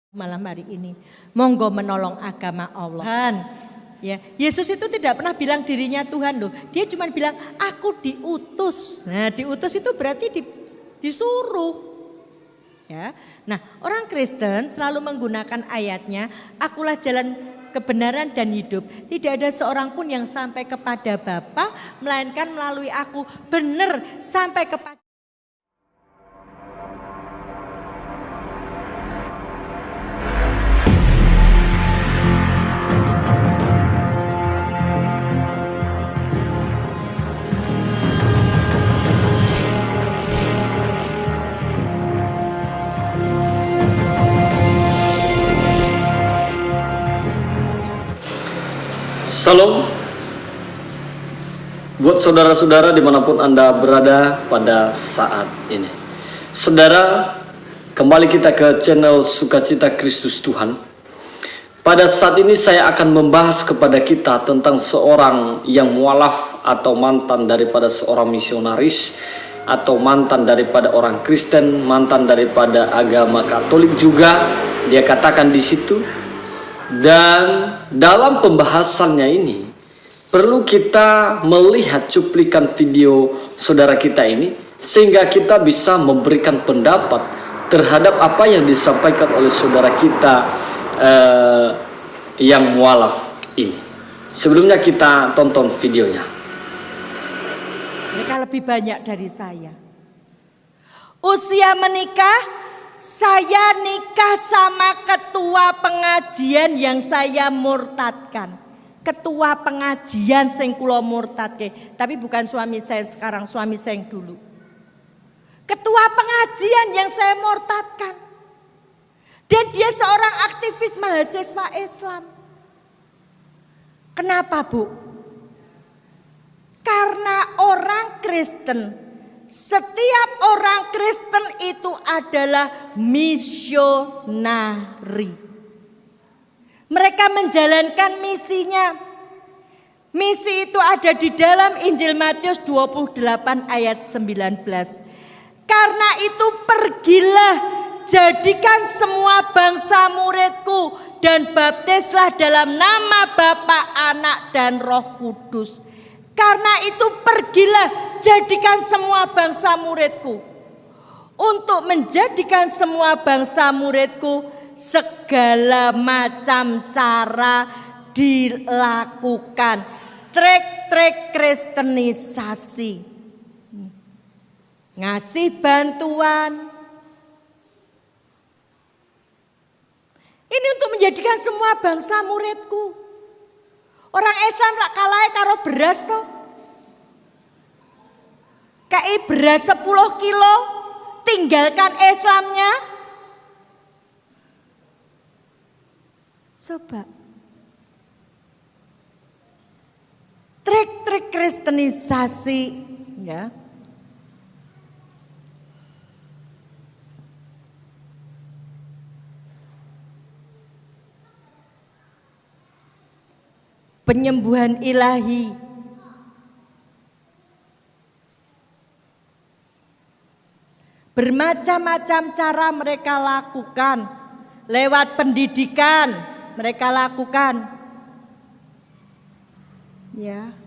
malam hari ini. Monggo menolong agama Allah. Ya, Yesus itu tidak pernah bilang dirinya Tuhan loh. Dia cuma bilang aku diutus. Nah, diutus itu berarti disuruh. Ya. Nah, orang Kristen selalu menggunakan ayatnya, akulah jalan kebenaran dan hidup. Tidak ada seorang pun yang sampai kepada Bapa melainkan melalui aku. Benar, sampai kepada Salam buat saudara-saudara dimanapun Anda berada pada saat ini. Saudara, kembali kita ke channel Sukacita Kristus Tuhan. Pada saat ini saya akan membahas kepada kita tentang seorang yang mualaf atau mantan daripada seorang misionaris, atau mantan daripada orang Kristen, mantan daripada agama Katolik juga dia katakan di situ. Dan dalam pembahasannya ini perlu kita melihat cuplikan video saudara kita ini sehingga kita bisa memberikan pendapat terhadap apa yang disampaikan oleh saudara kita yang mualaf ini. Sebelumnya kita tonton videonya. Mereka lebih banyak dari saya. Usia menikah, saya nikah sama ketua pengajian yang saya murtadkan. Ketua pengajian sing kula murtadke, tapi bukan suami saya sekarang, suami saya yang dulu. Ketua pengajian yang saya murtadkan. Dan dia seorang aktivis mahasiswa Islam. Kenapa, Bu? Karena orang Kristen, setiap orang Kristen itu adalah misionari. Mereka menjalankan misinya. Misi itu ada di dalam Injil Matius 28 ayat 19. Karena itu pergilah, jadikan semua bangsa muridku dan baptislah dalam nama Bapa, Anak dan Roh Kudus. Karena itu pergilah, jadikan semua bangsa muridku. Untuk menjadikan semua bangsa muridku, segala macam cara dilakukan. Trik-trik kristenisasi. Ngasih bantuan. Ini untuk menjadikan semua bangsa muridku. Orang Islam tak kalah karo beras toh. Kayak beras 10 kilo, tinggalkan Islamnya. Coba. Trik-trik kristenisasi, ya. Penyembuhan ilahi. Bermacam-macam cara mereka lakukan. Lewat pendidikan mereka lakukan. Ya.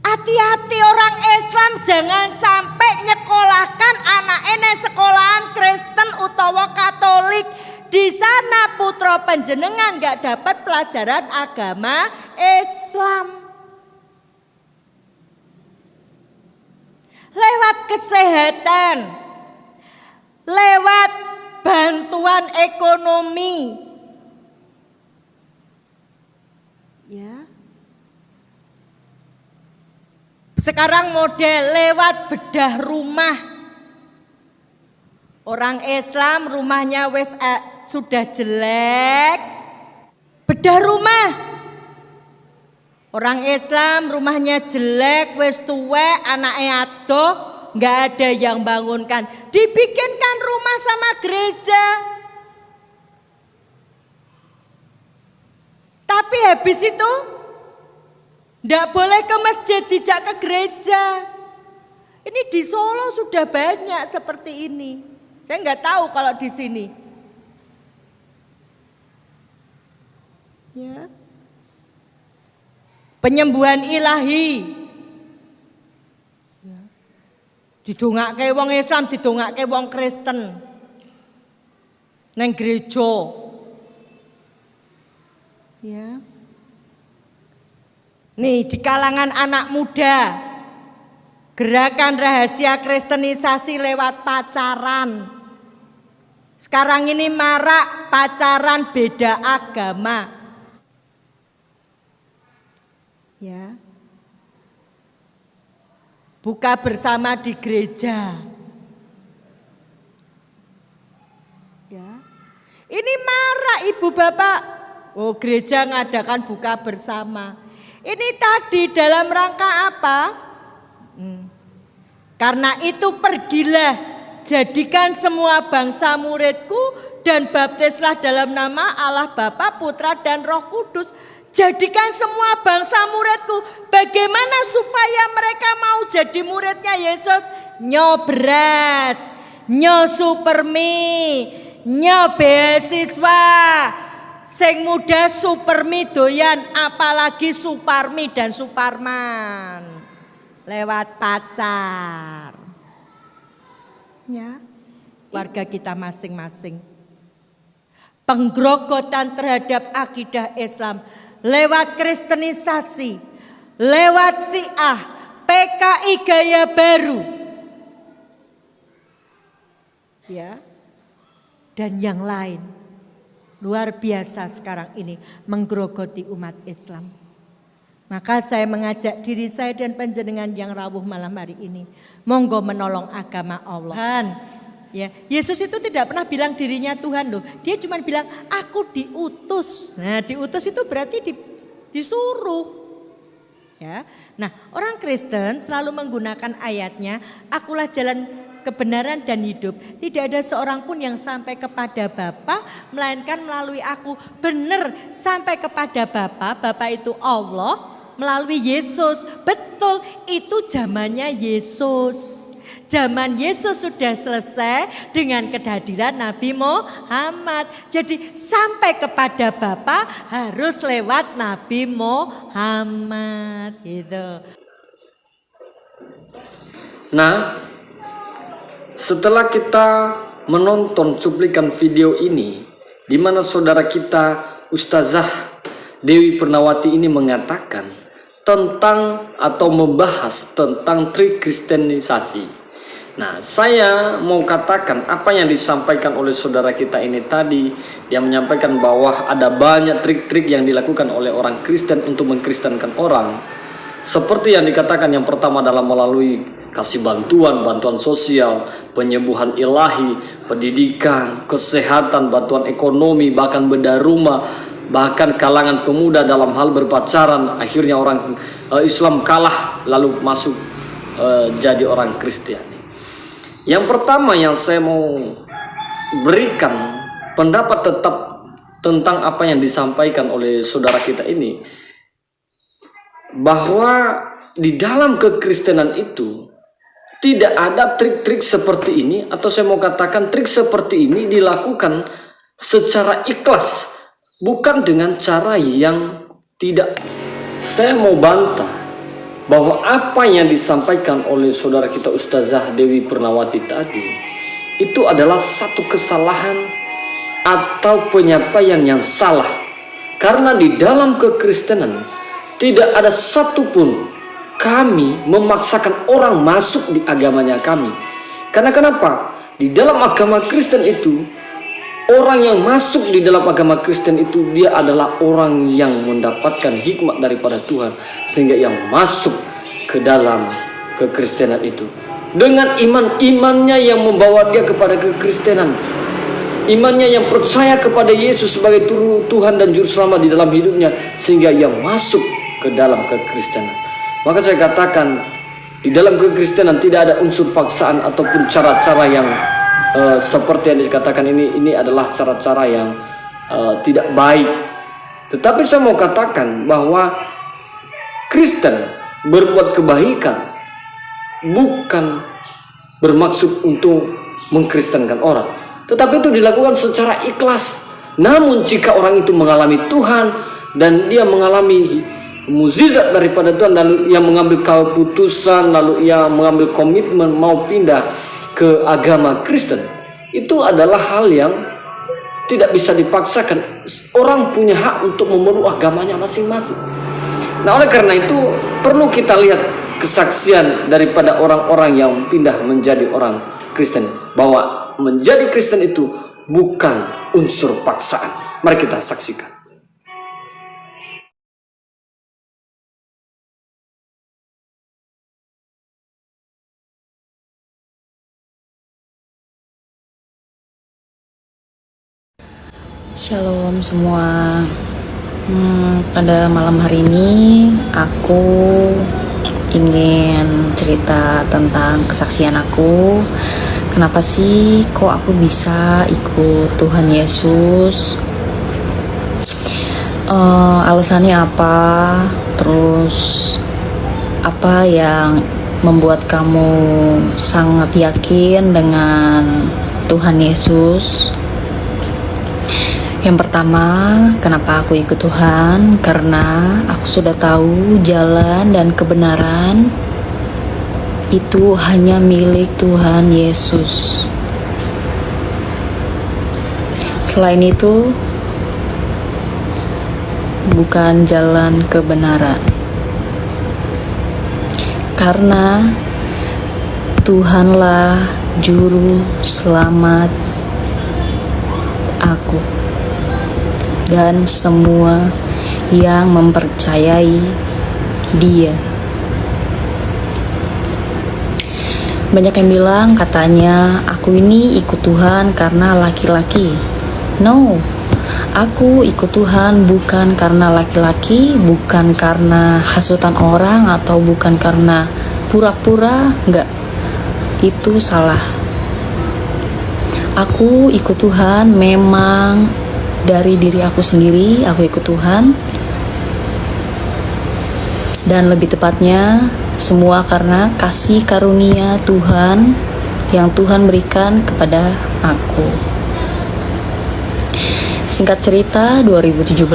Hati-hati orang Islam, jangan sampai nyekolahkan anaknya sekolahan Kristen utawa Katolik. Di sana putra panjenengan gak dapat pelajaran agama Islam. Lewat kesehatan, lewat bantuan ekonomi. Ya. Sekarang model lewat bedah rumah. Orang Islam rumahnya sudah jelek, bedah rumah. Orang Islam rumahnya jelek, wis tuwek, anaknya adoh, nggak ada yang bangunkan. Dibikinkan rumah sama gereja. Tapi habis itu nggak boleh ke masjid, dijak ke gereja. Ini di Solo sudah banyak seperti ini. Saya nggak tahu kalau di sini. Ya. Penyembuhan ilahi. Ya. Didongake wong Islam, didongake wong Kristen. Neng gereja. Ya. Nih di kalangan anak muda, gerakan rahasia kristenisasi lewat pacaran. Sekarang ini marak pacaran beda agama. Ya. Buka bersama di gereja. Ya. Ini marak ibu bapak. Oh, gereja ngadakan buka bersama. Ini tadi dalam rangka apa? Karena itu pergilah, jadikan semua bangsa muridku dan baptislah dalam nama Allah Bapa, Putra dan Roh Kudus. Jadikan semua bangsa muridku. Bagaimana supaya mereka mau jadi muridnya Yesus? Nyo beras, nyo supermi, nyo beasiswa. Sing muda supermi doyan, apalagi Suparmi dan Suparman. Lewat pacar. Ya. Warga kita masing-masing. Penggerogotan terhadap akidah Islam lewat kristenisasi, lewat Syiah, PKI gaya baru. Ya. Dan yang lain. Luar biasa sekarang ini menggerogoti umat Islam. Maka saya mengajak diri saya dan panjenengan yang rawuh malam hari ini, monggo menolong agama Allah. Ya, Yesus itu tidak pernah bilang dirinya Tuhan loh. Dia cuma bilang aku diutus. Nah, diutus itu berarti disuruh. Ya. Nah, orang Kristen selalu menggunakan ayatnya, akulah jalan kebenaran dan hidup. Tidak ada seorang pun yang sampai kepada Bapa melainkan melalui aku. Benar, sampai kepada Bapa. Bapa itu Allah melalui Yesus. Betul, itu zamannya Yesus. Zaman Yesus sudah selesai dengan kehadiran Nabi Muhammad. Jadi sampai kepada Bapa harus lewat Nabi Muhammad gitu. Nah, setelah kita menonton cuplikan video ini, di mana saudara kita Ustazah Dewi Purnawati ini mengatakan tentang atau membahas tentang trik kristenisasi. Nah, saya mau katakan apa yang disampaikan oleh saudara kita ini tadi, yang menyampaikan bahwa ada banyak trik-trik yang dilakukan oleh orang Kristen untuk mengkristenkan orang. Seperti yang dikatakan, yang pertama adalah melalui kasih bantuan sosial, penyembuhan ilahi, pendidikan, kesehatan, bantuan ekonomi, bahkan bedah rumah, bahkan kalangan pemuda dalam hal berpacaran. Akhirnya orang Islam kalah lalu masuk jadi orang Kristiani. Yang pertama yang saya mau berikan pendapat tetap tentang apa yang disampaikan oleh saudara kita ini, bahwa di dalam kekristenan itu tidak ada trik-trik seperti ini, atau saya mau katakan trik seperti ini dilakukan secara ikhlas, bukan dengan cara yang tidak. Saya mau bantah bahwa apa yang disampaikan oleh saudara kita Ustazah Dewi Purnawati tadi itu adalah satu kesalahan atau penyampaian yang salah. Karena di dalam kekristenan tidak ada satupun kami memaksakan orang masuk di agamanya kami. Karena kenapa? Di dalam agama Kristen itu, orang yang masuk di dalam agama Kristen itu, dia adalah orang yang mendapatkan hikmat daripada Tuhan, sehingga yang masuk ke dalam kekristenan itu dengan imannya yang membawa dia kepada kekristenan, imannya yang percaya kepada Yesus sebagai Tuhan dan Juru Selamat di dalam hidupnya, sehingga ia masuk ke dalam kekristenan. Maka saya katakan, di dalam kekristenan tidak ada unsur paksaan ataupun cara-cara yang seperti yang dikatakan ini adalah cara-cara yang tidak baik. Tetapi saya mau katakan bahwa Kristen berbuat kebaikan bukan bermaksud untuk mengkristenkan orang, tetapi itu dilakukan secara ikhlas. Namun jika orang itu mengalami Tuhan, dan dia mengalami mukjizat daripada Tuhan, lalu ia mengambil keputusan, lalu ia mengambil komitmen mau pindah ke agama Kristen, itu adalah hal yang tidak bisa dipaksakan. Orang punya hak untuk memeluk agamanya masing-masing. Nah, oleh karena itu perlu kita lihat kesaksian daripada orang-orang yang pindah menjadi orang Kristen, bahwa menjadi Kristen itu bukan unsur paksaan. Mari kita saksikan. Shalom semua. Pada malam hari ini aku ingin cerita tentang kesaksian aku. Kenapa sih kok aku bisa ikut Tuhan Yesus? Alasannya apa? Terus apa yang membuat kamu sangat yakin dengan Tuhan Yesus? Yang pertama, kenapa aku ikut Tuhan? Karena aku sudah tahu jalan dan kebenaran itu hanya milik Tuhan Yesus. Selain itu, bukan jalan kebenaran. Karena Tuhanlah juru selamat aku dan semua yang mempercayai Dia. Banyak yang bilang katanya aku ini ikut Tuhan karena laki-laki. No, aku ikut Tuhan bukan karena laki-laki, bukan karena hasutan orang, atau bukan karena pura-pura. Enggak, itu salah. Aku ikut Tuhan memang dari diri aku sendiri. Aku ikut Tuhan, dan lebih tepatnya semua karena kasih karunia Tuhan yang Tuhan berikan kepada aku. Singkat cerita, 2017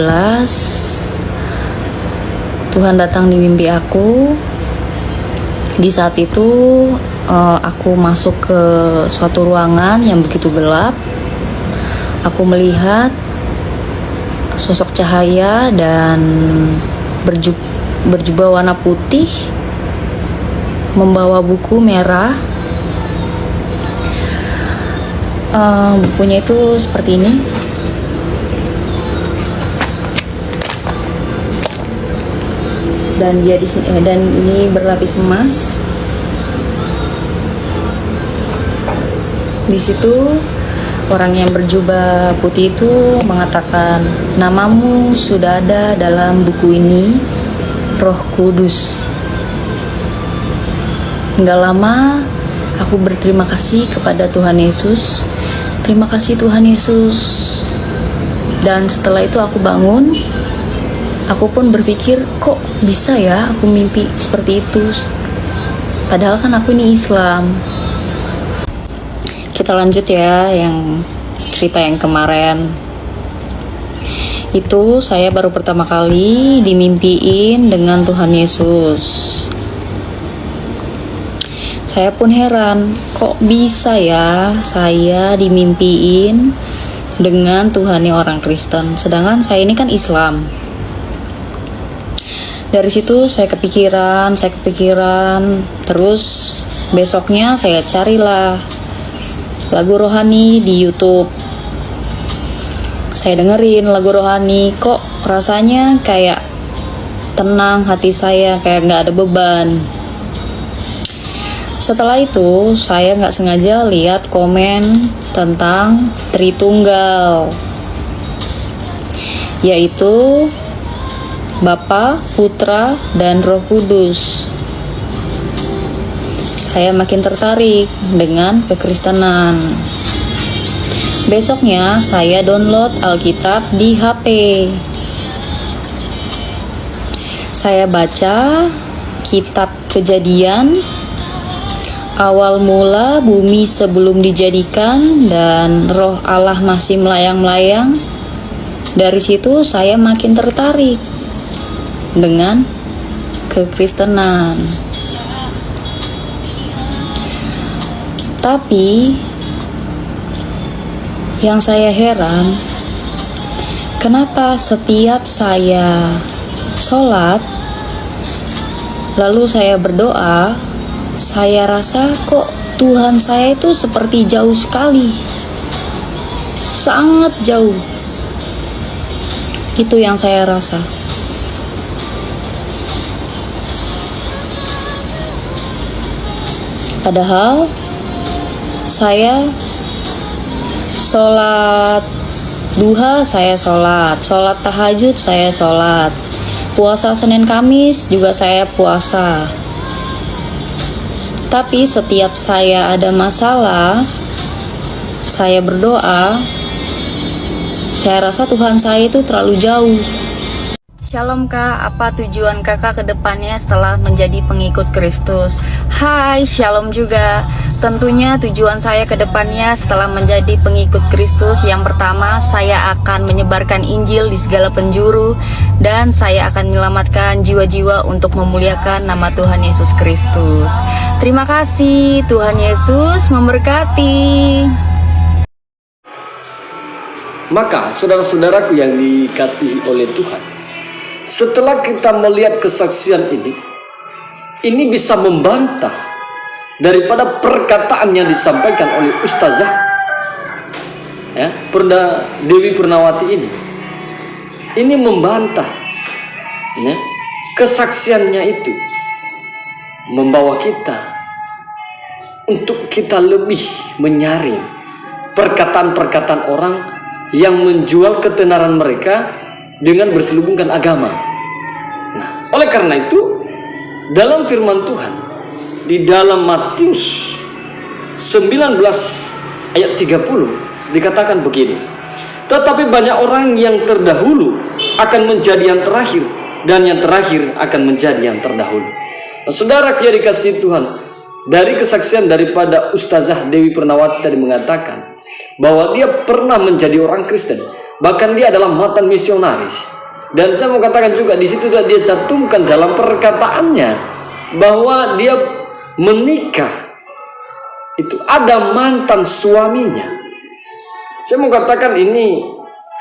Tuhan datang di mimpi aku. Di saat itu aku masuk ke suatu ruangan yang begitu gelap. Aku melihat sosok cahaya dan berjubah warna putih, membawa buku merah. Bukunya itu seperti ini. Dan dia di sini, dan ini berlapis emas. Di situ orang yang berjubah putih itu mengatakan, namamu sudah ada dalam buku ini, Roh Kudus. Nggak lama aku berterima kasih kepada Tuhan Yesus. Terima kasih Tuhan Yesus. Dan setelah itu aku bangun. Aku pun berpikir, kok bisa ya aku mimpi seperti itu? Padahal kan aku ini Islam. Kita lanjut ya, yang cerita yang kemarin. Itu saya baru pertama kali dimimpiin dengan Tuhan Yesus. Saya pun heran, kok bisa ya saya dimimpiin dengan Tuhannya orang Kristen, sedangkan saya ini kan Islam. Dari situ saya kepikiran, terus besoknya saya carilah lagu rohani di YouTube. Saya dengerin lagu rohani, kok rasanya kayak tenang hati saya, kayak gak ada beban. Setelah itu saya gak sengaja lihat komen tentang Tritunggal, yaitu Bapa, Putra, dan Roh Kudus. Saya makin tertarik dengan kekristenan. Besoknya saya download Alkitab di HP. Saya baca kitab Kejadian, awal mula bumi sebelum dijadikan dan roh Allah masih melayang-layang. Dari situ saya makin tertarik dengan kekristenan. Tapi yang saya heran, kenapa setiap saya sholat, lalu saya berdoa, saya rasa kok Tuhan saya itu seperti jauh sekali, sangat jauh. Itu yang saya rasa. Padahal saya sholat duha, saya sholat tahajud, saya sholat, puasa Senin Kamis juga saya puasa. Tapi setiap saya ada masalah, saya berdoa, saya rasa Tuhan saya itu terlalu jauh. Shalom Kak, apa tujuan kakak ke depannya setelah menjadi pengikut Kristus? Hai, shalom juga. Tentunya tujuan saya ke depannya setelah menjadi pengikut Kristus, yang pertama saya akan menyebarkan Injil di segala penjuru, dan saya akan menyelamatkan jiwa-jiwa untuk memuliakan nama Tuhan Yesus Kristus. Terima kasih, Tuhan Yesus memberkati. Maka saudara-saudaraku yang dikasihi oleh Tuhan, setelah kita melihat kesaksian ini bisa membantah daripada perkataan yang disampaikan oleh Ustazah Dewi Purnawati ini. Ini membantah kesaksiannya itu, membawa kita untuk kita lebih menyaring perkataan-perkataan orang yang menjual ketenaran mereka dengan berselubungkan agama. Nah, oleh karena itu, dalam firman Tuhan di dalam Matius 19 ayat 30 dikatakan begini, tetapi banyak orang yang terdahulu akan menjadi yang terakhir, dan yang terakhir akan menjadi yang terdahulu. Nah, saudara yang dikasihi Tuhan, dari kesaksian daripada Ustazah Dewi Purnawati tadi mengatakan bahwa dia pernah menjadi orang Kristen. Bahkan dia adalah mantan misionaris. Dan saya mau katakan juga di situ dia cantumkan dalam perkataannya bahwa dia menikah itu ada mantan suaminya. Saya mau katakan ini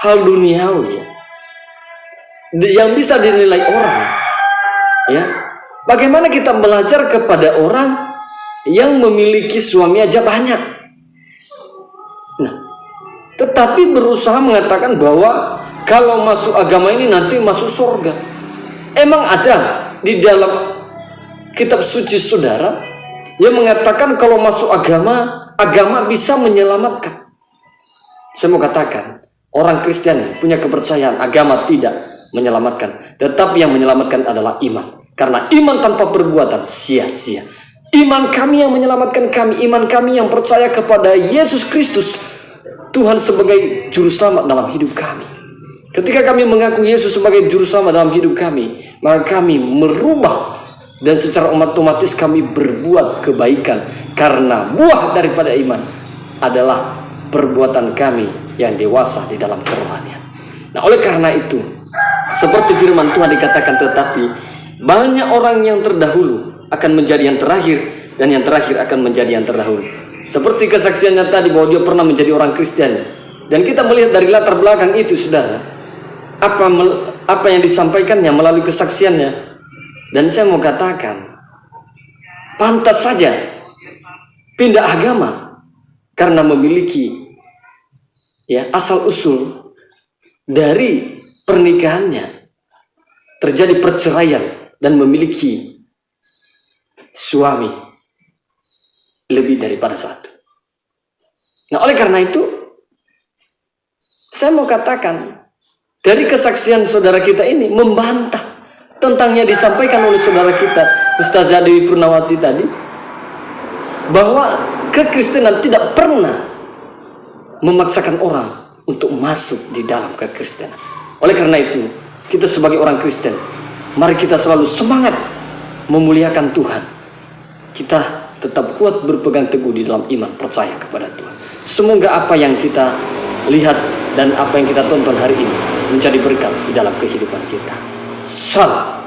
hal duniawi yang bisa dinilai orang. Ya, bagaimana kita belajar kepada orang yang memiliki suami aja banyak? Nah, tetapi berusaha mengatakan bahwa kalau masuk agama ini nanti masuk surga. Emang ada di dalam kitab suci saudara yang mengatakan kalau masuk agama bisa menyelamatkan? Saya mau katakan, orang Kristen punya kepercayaan agama tidak menyelamatkan, tetapi yang menyelamatkan adalah iman. Karena iman tanpa perbuatan sia-sia. Iman kami yang menyelamatkan kami, iman kami yang percaya kepada Yesus Kristus, Tuhan sebagai juru selamat dalam hidup kami. Ketika kami mengaku Yesus sebagai juru selamat dalam hidup kami, maka kami merubah dan secara otomatis kami berbuat kebaikan, karena buah daripada iman adalah perbuatan kami yang dewasa di dalam kerohanian. Nah, oleh karena itu, seperti firman Tuhan dikatakan, tetapi banyak orang yang terdahulu akan menjadi yang terakhir, dan yang terakhir akan menjadi yang terdahulu. Seperti kesaksiannya tadi bahwa dia pernah menjadi orang Kristen, dan kita melihat dari latar belakang itu, saudara, apa yang disampaikannya melalui kesaksiannya. Dan saya mau katakan, pantas saja pindah agama karena memiliki asal usul dari pernikahannya terjadi perceraian dan memiliki suami lebih daripada satu. Nah, oleh karena itu, saya mau katakan, dari kesaksian saudara kita ini membantah tentang yang disampaikan oleh saudara kita Ustazah Dewi Purnawati tadi, bahwa kekristenan tidak pernah memaksakan orang untuk masuk di dalam kekristenan. Oleh karena itu, kita sebagai orang Kristen, mari kita selalu semangat memuliakan Tuhan. Kita tetap kuat berpegang teguh di dalam iman, percaya kepada Tuhan. Semoga apa yang kita lihat dan apa yang kita tonton hari ini menjadi berkat di dalam kehidupan kita. Salam.